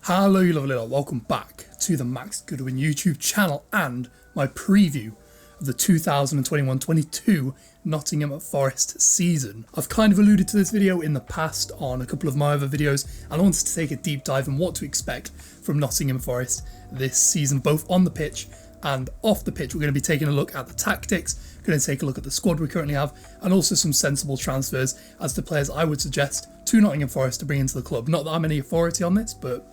Hello you lovely lot, welcome back to the Max Goodwin YouTube channel and my preview of the 2021-22 Nottingham Forest season. I've kind of alluded to this video in the past on a couple of my other videos, and I wanted to take a deep dive on what to expect from Nottingham Forest this season, both on the pitch and off the pitch. We're going to be taking a look at the tactics, we're going to take a look at the squad we currently have, and also some sensible transfers as to players I would suggest to Nottingham Forest to bring into the club. Not that I'm any authority on this, but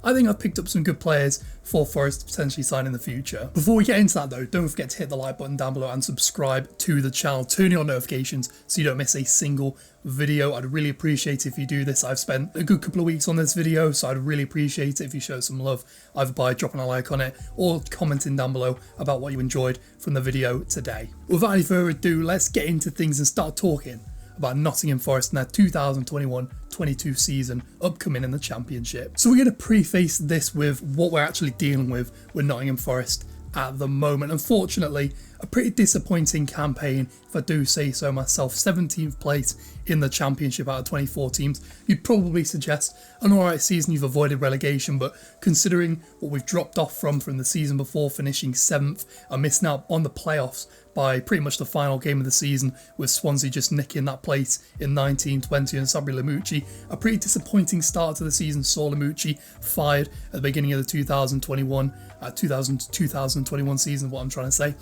I think I've picked up some good players for Forest to potentially sign in the future. Before we get into that though, don't forget to hit the like button down below and subscribe to the channel. Turn on notifications so you don't miss a single video. I'd really appreciate it if you do this. I've spent a good couple of weeks on this video, so I'd really appreciate it if you show some love, either by dropping a like on it or commenting down below about what you enjoyed from the video today. Without any further ado, let's get into things and start talking about Nottingham Forest and their 2021-22 season upcoming in the Championship. So we're going to preface this with what we're actually dealing with Nottingham Forest at the moment. Unfortunately, a pretty disappointing campaign, if I do say so myself. 17th place in the Championship out of 24 teams. You'd probably suggest an alright season, you've avoided relegation, but considering what we've dropped off from the season before, finishing 7th and missing out on the playoffs by pretty much the final game of the season, with Swansea just nicking that place in 19-20 and Sabri Lamucci. A pretty disappointing start to the season. Saw Lamucci fired at the beginning of the 2021 season, what I'm trying to say.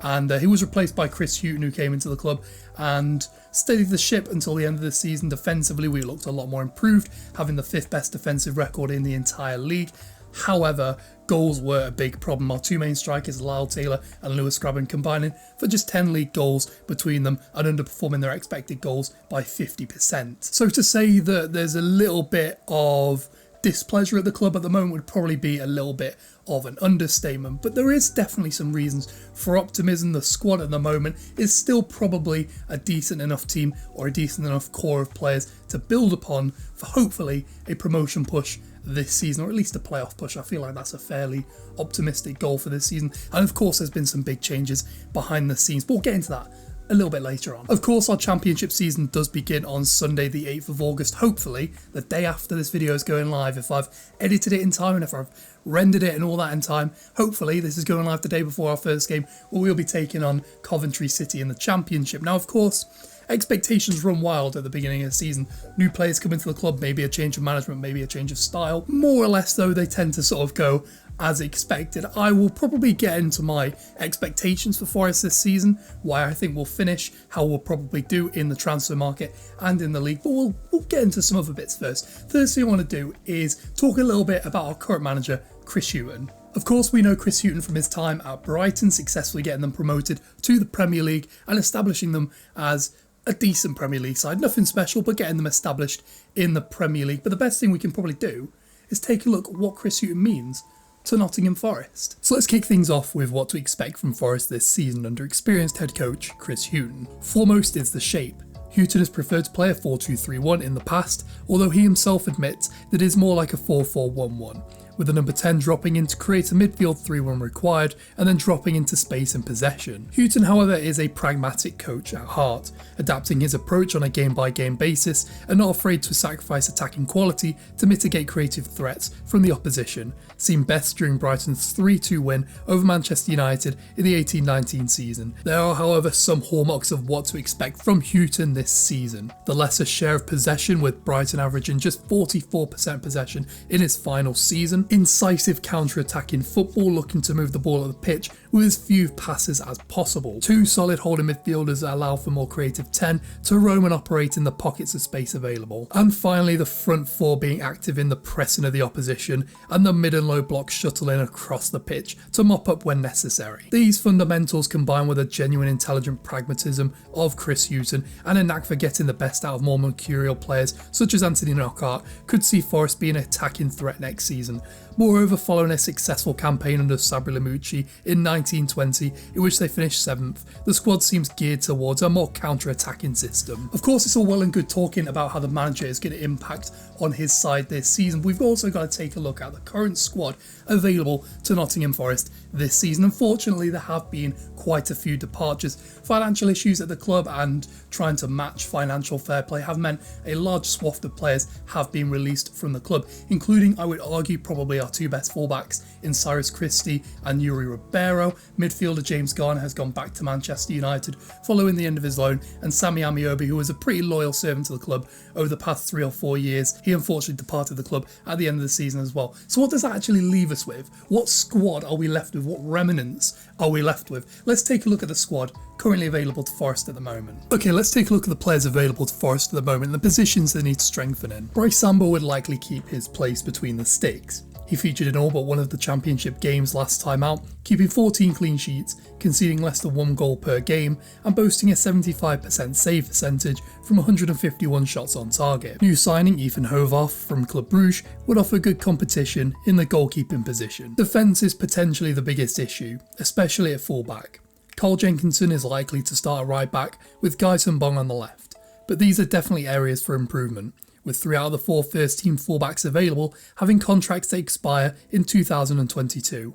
And he was replaced by Chris Hughton, who came into the club and steadied the ship until the end of the season. Defensively, we looked a lot more improved, having the 5th best defensive record in the entire league. However, goals were a big problem. Our two main strikers, Lyle Taylor and Lewis Grabban, combining for just 10 league goals between them and underperforming their expected goals by 50%. So to say that there's a little bit of displeasure at the club at the moment would probably be a little bit of an understatement, but there is definitely some reasons for optimism. The squad at the moment is still probably a decent enough team or a decent enough core of players to build upon for hopefully a promotion push this season, or at least a playoff push. I feel like that's a fairly optimistic goal for this season, and of course there's been some big changes behind the scenes, but we'll get into that a little bit later on. Of course, our Championship season does begin on Sunday the 8th of August, hopefully the day after this video is going live. If I've edited it in time and if I've rendered it and all that in time, hopefully this is going live the day before our first game, where we'll be taking on Coventry City in the Championship. Now, of course, expectations run wild at the beginning of the season. New players come into the club, maybe a change of management, maybe a change of style. More or less though, they tend to sort of go as expected. I will probably get into my expectations for Forest this season, why I think we'll finish, how we'll probably do in the transfer market and in the league, but we'll get into some other bits first. First thing I want to do is talk a little bit about our current manager, Chris Hughton. Of course, we know Chris Hughton from his time at Brighton, successfully getting them promoted to the Premier League and establishing them as a decent Premier League side. Nothing special, but getting them established in the Premier League. But the best thing we can probably do is take a look at what Chris Hughton means to Nottingham Forest. So let's kick things off with what to expect from Forest this season under experienced head coach Chris Hughton. Foremost is the shape. Hughton has preferred to play a 4-2-3-1 in the past, although he himself admits that it is more like a 4-4-1-1. With the number 10 dropping in to create a midfield 3-1 required and then dropping into space and possession. Hughton, however, is a pragmatic coach at heart, adapting his approach on a game-by-game basis and not afraid to sacrifice attacking quality to mitigate creative threats from the opposition, seen best during Brighton's 3-2 win over Manchester United in the 18-19 season. There are, however, some hallmarks of what to expect from Hughton this season. The lesser share of possession, with Brighton averaging just 44% possession in its final season. Incisive counter-attacking football, looking to move the ball at the pitch with as few passes as possible. Two solid holding midfielders that allow for more creative 10 to roam and operate in the pockets of space available. And finally, the front four being active in the pressing of the opposition and the mid and low blocks shuttling across the pitch to mop up when necessary. These fundamentals, combined with a genuine intelligent pragmatism of Chris Hughton and a knack for getting the best out of more mercurial players such as Anthony Knockaert, could see Forest be an attacking threat next season. Moreover, following a successful campaign under Sabri Lamucci in 2019-20, in which they finished 7th, the squad seems geared towards a more counter-attacking system. Of course, it's all well and good talking about how the manager is going to impact on his side this season. We've also got to take a look at the current squad available to Nottingham Forest this season. Unfortunately, there have been quite a few departures. Financial issues at the club and trying to match financial fair play have meant a large swath of players have been released from the club, including, I would argue, probably our two best fullbacks in Cyrus Christie and Yuri Ribeiro. Midfielder James Garner has gone back to Manchester United following the end of his loan, and Sammy Amiobi, who was a pretty loyal servant to the club over the past 3 or 4 years, he unfortunately departed the club at the end of the season as well. So what does that actually leave us with? What squad are we left with? What remanence are we left with? Let's take a look at the squad currently available to Forest at the moment. Okay, let's take a look at the players available to Forest at the moment and the positions they need strengthening. Bryce Samba would likely keep his place between the sticks. He featured in all but one of the championship games last time out, keeping 14 clean sheets, conceding less than 1 goal per game, and boasting a 75% save percentage from 151 shots on target. New signing Ethan Hovarth from Club Brugge would offer good competition in the goalkeeping position. Defence is potentially the biggest issue, especially at fullback. Carl Jenkinson is likely to start at right back with Guy Tumbong on the left, but these are definitely areas for improvement, with 3 out of the 4 first team fullbacks available having contracts that expire in 2022.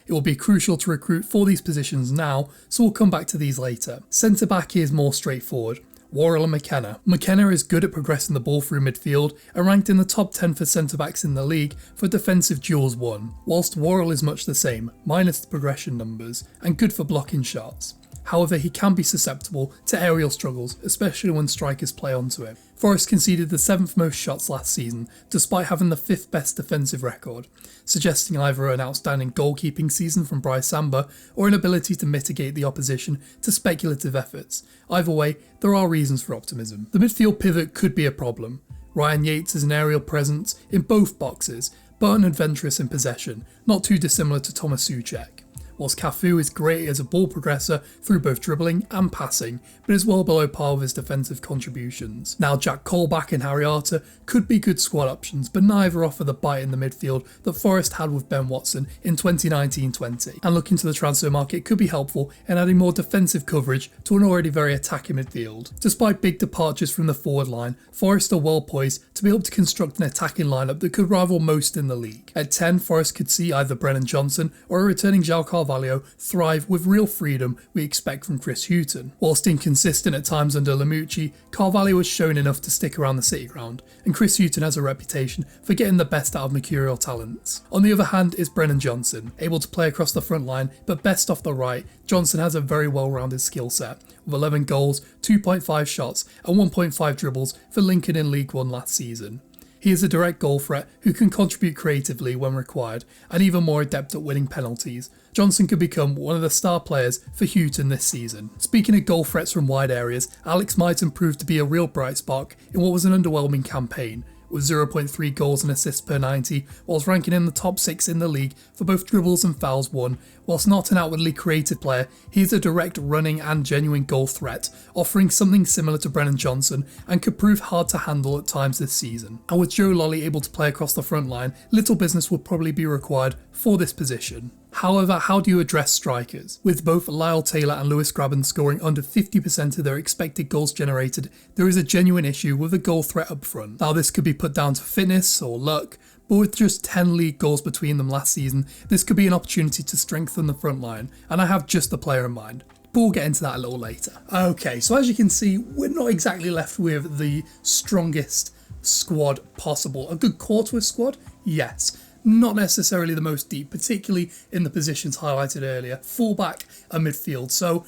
It will be crucial to recruit for these positions now, so we'll come back to these later. Centre back is more straightforward. Worrell and McKenna. McKenna is good at progressing the ball through midfield and ranked in the top 10 for centre backs in the league for defensive duels won, whilst Worrell is much the same, minus the progression numbers, and good for blocking shots. However, he can be susceptible to aerial struggles, especially when strikers play onto him. Forest conceded the 7th most shots last season, despite having the 5th best defensive record, suggesting either an outstanding goalkeeping season from Bryce Samba or an ability to mitigate the opposition to speculative efforts. Either way, there are reasons for optimism. The midfield pivot could be a problem. Ryan Yates is an aerial presence in both boxes, but unadventurous in possession, not too dissimilar to Thomas Souček. Whilst Cafu is great as a ball progressor through both dribbling and passing, but is well below par with his defensive contributions. Now Jack Colback and Harry Arter could be good squad options, but neither offer the bite in the midfield that Forest had with Ben Watson in 2019-20. And looking to the transfer market could be helpful in adding more defensive coverage to an already very attacking midfield. Despite big departures from the forward line, Forest are well poised to be able to construct an attacking lineup that could rival most in the league. At 10, Forest could see either Brennan Johnson or a returning João Carvalho thrive with real freedom we expect from Chris Hughton. Whilst inconsistent at times under Lamucci, Carvalho has shown enough to stick around the City ground, and Chris Hughton has a reputation for getting the best out of mercurial talents. On the other hand is Brennan Johnson, able to play across the front line, but best off the right. Johnson has a very well-rounded skill set, with 11 goals, 2.5 shots and 1.5 dribbles for Lincoln in League One last season. He is a direct goal threat who can contribute creatively when required, and even more adept at winning penalties. Johnson could become one of the star players for Hughton this season. Speaking of goal threats from wide areas, Alex Mighton proved to be a real bright spark in what was an underwhelming campaign, with 0.3 goals and assists per 90, whilst ranking in the top 6 in the league for both dribbles and fouls won. Whilst not an outwardly creative player, he is a direct running and genuine goal threat, offering something similar to Brennan Johnson, and could prove hard to handle at times this season. And with Joe Lolly able to play across the front line, little business will probably be required for this position. However, how do you address strikers? With both Lyle Taylor and Lewis Graben scoring under 50% of their expected goals generated, there is a genuine issue with a goal threat up front. Now this could be put down to fitness or luck, but with just 10 league goals between them last season, this could be an opportunity to strengthen the front line, and I have just the player in mind. But we'll get into that a little later. Okay, so as you can see, we're not exactly left with the strongest squad possible. A good core to a squad? Yes. Not necessarily the most deep, particularly in the positions highlighted earlier, fullback and midfield. So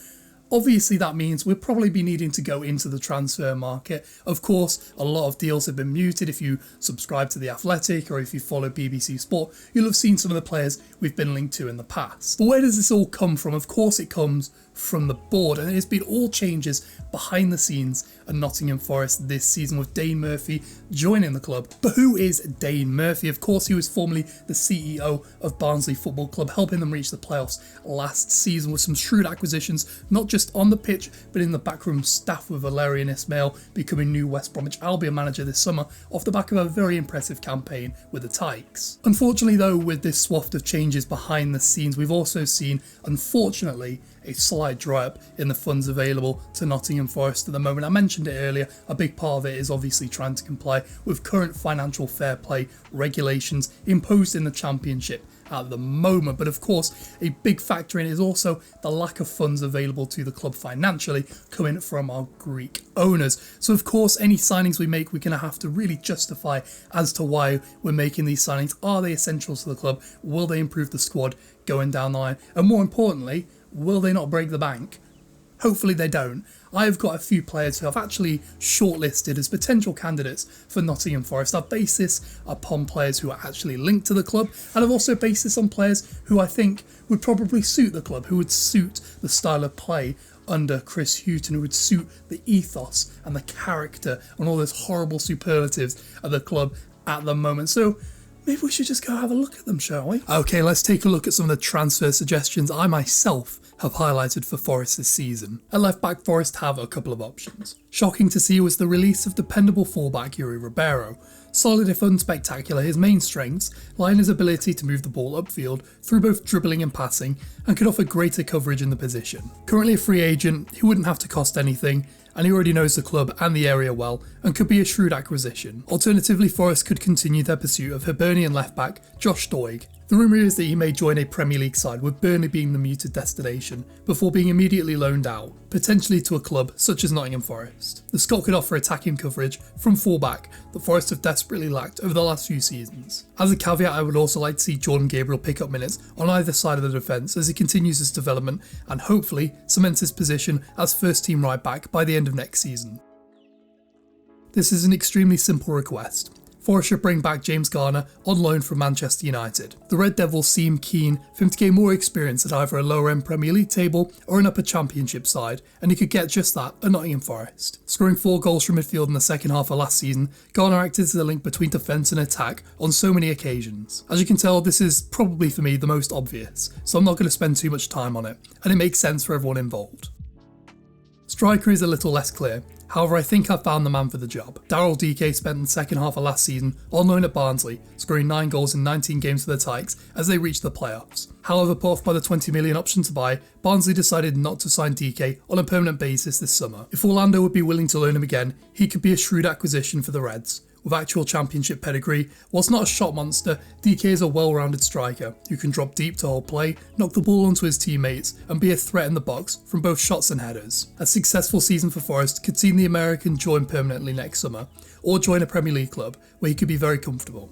obviously that means we'll probably be needing to go into the transfer market. Of course, a lot of deals have been muted. If you subscribe to The Athletic or if you follow BBC Sport, you'll have seen some of the players we've been linked to in the past. But where does this all come from? Of course it comes from the board, and it has been all changes behind the scenes at Nottingham Forest this season, with Dane Murphy joining the club. But who is Dane Murphy? Of course, he was formerly the CEO of Barnsley Football Club, helping them reach the playoffs last season with some shrewd acquisitions, not just on the pitch, but in the backroom staff, with Valérien Ismaël becoming new West Bromwich Albion manager this summer off the back of a very impressive campaign with the Tykes. Unfortunately though, with this swath of changes behind the scenes, we've also seen, unfortunately, a slight dry up in the funds available to Nottingham Forest at the moment. I mentioned it earlier, a big part of it is obviously trying to comply with current financial fair play regulations imposed in the Championship at the moment, but of course a big factor in it is also the lack of funds available to the club financially coming from our Greek owners. So of course any signings we make, we're going to have to really justify as to why we're making these signings. Are they essential to the club? Will they improve the squad going down the line? And more importantly, will they not break the bank? Hopefully they don't. I've got a few players who I've actually shortlisted as potential candidates for Nottingham Forest. I've based this upon players who are actually linked to the club, and I've also based this on players who I think would probably suit the club, who would suit the style of play under Chris Hughton, who would suit the ethos and the character and all those horrible superlatives of the club at the moment. So maybe we should just go have a look at them, shall we? Okay, let's take a look at some of the transfer suggestions I myself have highlighted for Forest this season. At left back, Forest have a couple of options. Shocking to see was the release of dependable fullback Yuri Ribeiro. Solid if unspectacular, his main strengths lie in his ability to move the ball upfield through both dribbling and passing, and could offer greater coverage in the position. Currently a free agent, he wouldn't have to cost anything, and he already knows the club and the area well, and could be a shrewd acquisition. Alternatively, Forest could continue their pursuit of Hibernian left-back Josh Doig. The rumour is that he may join a Premier League side, with Burnley being the muted destination, before being immediately loaned out, potentially to a club such as Nottingham Forest. The Scot could offer attacking coverage from fullback that Forest have desperately lacked over the last few seasons. As a caveat, I would also like to see Jordan Gabriel pick up minutes on either side of the defence as he continues his development and hopefully cements his position as first team right back by the end of next season. This is an extremely simple request. Forest should bring back James Garner on loan from Manchester United. The Red Devils seem keen for him to gain more experience at either a lower end Premier League table or an upper Championship side, and he could get just that at Nottingham Forest. Scoring 4 goals from midfield in the second half of last season, Garner acted as a link between defence and attack on so many occasions. As you can tell, this is probably for me the most obvious, so I'm not going to spend too much time on it, and it makes sense for everyone involved. Striker is a little less clear. However, I think I've found the man for the job. Daryl DK spent the second half of last season on loan at Barnsley, scoring 9 goals in 19 games for the Tykes as they reached the playoffs. However, put off by the 20 million option to buy, Barnsley decided not to sign DK on a permanent basis this summer. If Orlando would be willing to loan him again, he could be a shrewd acquisition for the Reds. With actual Championship pedigree, whilst not a shot monster, DK is a well-rounded striker who can drop deep to hold play, knock the ball onto his teammates, and be a threat in the box from both shots and headers. A successful season for Forest could see the American join permanently next summer, or join a Premier League club where he could be very comfortable.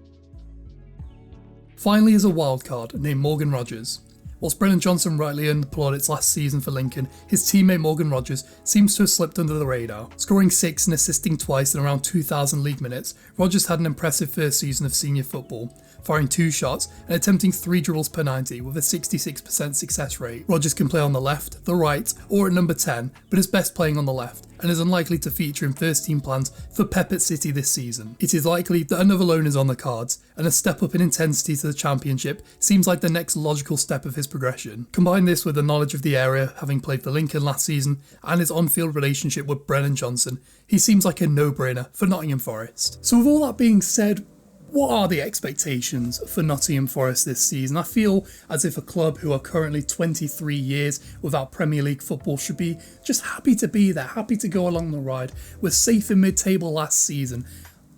Finally is a wildcard named Morgan Rogers. Whilst Brennan Johnson rightly earned the plaudits last season for Lincoln, his teammate Morgan Rogers seems to have slipped under the radar. Scoring 6 and assisting twice in around 2,000 league minutes, Rogers had an impressive first season of senior football, firing 2 shots and attempting 3 dribbles per 90 with a 66% success rate. Rogers can play on the left, the right, or at number 10, but is best playing on the left, and is unlikely to feature in first team plans for Pep City this season. It is likely that another loan is on the cards, and a step up in intensity to the Championship seems like the next logical step of his progression. Combine this with the knowledge of the area, having played for Lincoln last season, and his on-field relationship with Brennan Johnson, he seems like a no-brainer for Nottingham Forest. So with all that being said, what are the expectations for Nottingham Forest this season? I feel as if a club who are currently 23 years without Premier League football should be just happy to be there, happy to go along the ride. We're safe in mid-table last season.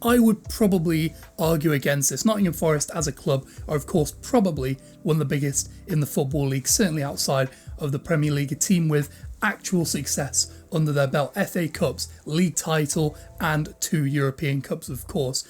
I would probably argue against this. Nottingham Forest as a club are of course probably one of the biggest in the Football League, certainly outside of the Premier League, a team with actual success under their belt, FA Cups, league title and 2 European Cups of course.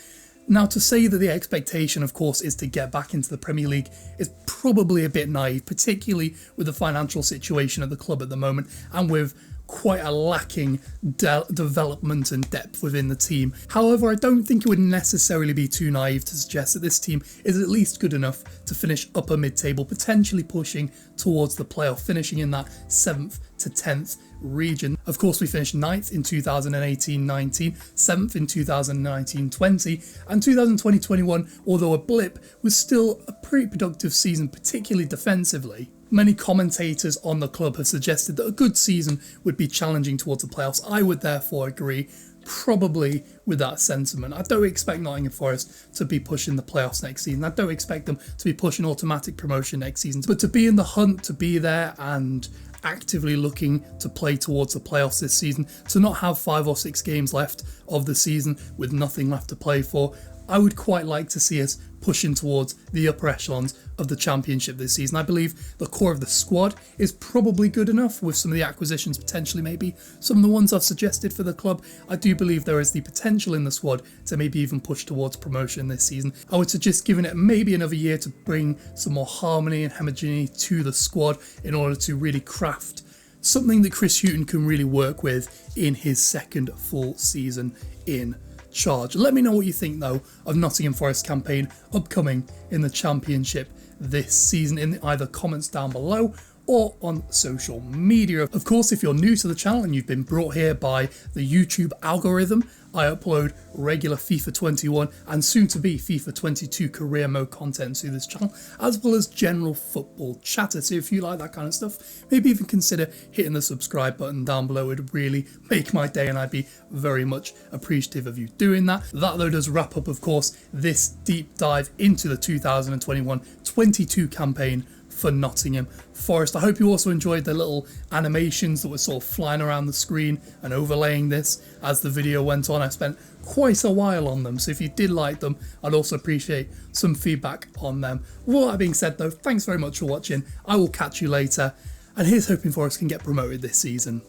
Now, to say that the expectation, of course, is to get back into the Premier League is probably a bit naive, particularly with the financial situation at the club at the moment and with quite a lacking development and depth within the team. However, I don't think it would necessarily be too naive to suggest that this team is at least good enough to finish upper mid-table, potentially pushing towards the playoff, finishing in that 7th to 10th region. Of course, we finished 9th in 2018-19, 7th in 2019-20, and 2020-21, although a blip, was still a pretty productive season, particularly defensively. Many commentators on the club have suggested that a good season would be challenging towards the playoffs. I would therefore agree, probably with that sentiment. I don't expect Nottingham Forest to be pushing the playoffs next season. I don't expect them to be pushing automatic promotion next season. But to be in the hunt, to be there and actively looking to play towards the playoffs this season, to not have 5 or 6 games left of the season with nothing left to play for, I would quite like to see us pushing towards the upper echelons of the Championship this season. I believe the core of the squad is probably good enough, with some of the acquisitions potentially maybe some of the ones I've suggested for the club. I do believe there is the potential in the squad to maybe even push towards promotion this season. I would suggest giving it maybe another year to bring some more harmony and homogeneity to the squad in order to really craft something that Chris Hughton can really work with in his second full season in charge. Let me know what you think though of Nottingham Forest campaign upcoming in the Championship this season in either comments down below or on social media. Of course, if you're new to the channel and you've been brought here by the YouTube algorithm, I upload regular FIFA 21 and soon to be FIFA 22 career mode content to this channel, as well as general football chatter. So if you like that kind of stuff, maybe even consider hitting the subscribe button down below. It would really make my day and I'd be very much appreciative of you doing that. That though does wrap up, of course, this deep dive into the 2021-22 campaign for Nottingham Forest. I hope you also enjoyed the little animations that were sort of flying around the screen and overlaying this as the video went on. I spent quite a while on them, so if you did like them, I'd also appreciate some feedback on them. With all that being said though, thanks very much for watching. I will catch you later, and here's hoping Forest can get promoted this season.